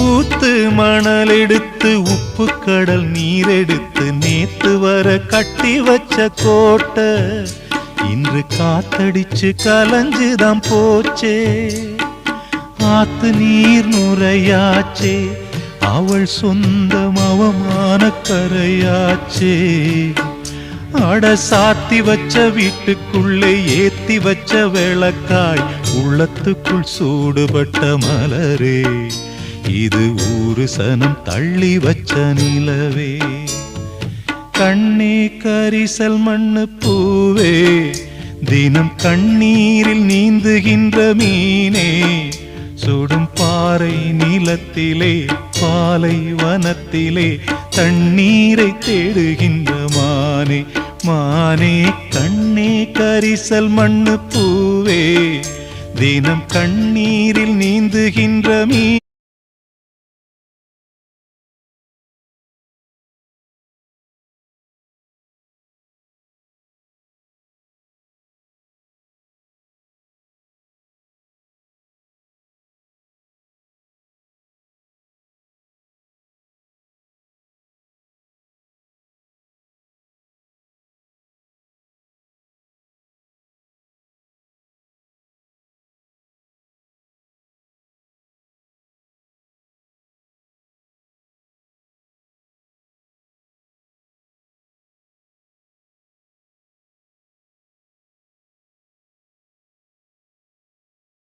ஊத்து மணல் எடுத்து உப்பு கடல் நீர் எடுத்து நேத்து வர கட்டி வச்ச கோட்டை இன்று காத்தடிச்சு கலஞ்சுதான் போச்சே. ஆத்து நீர் நுரையாச்சே, அவள் சொந்தம் அவமான கரையாச்சே. அட சாத்தி வச்ச வீட்டுக்குள்ளே ஏத்தி வச்ச விளக்காய் உள்ளத்துக்குள் சூடுபட்ட மலரே, இது ஊரு சனம் தள்ளி வச்ச நிலவே. கண்ணே கரிசல் மண்ணு பூவே, தினம் கண்ணீரில் நீந்துகின்ற மீனே, சுடும் பாறை நிலத்திலே பாலை வனத்திலே தண்ணீரை தேடுகின்ற மானே. மானே கண்ணே கரிசல் மண்ணு பூவே, தினம் கண்ணீரில் நீந்துகின்ற மீ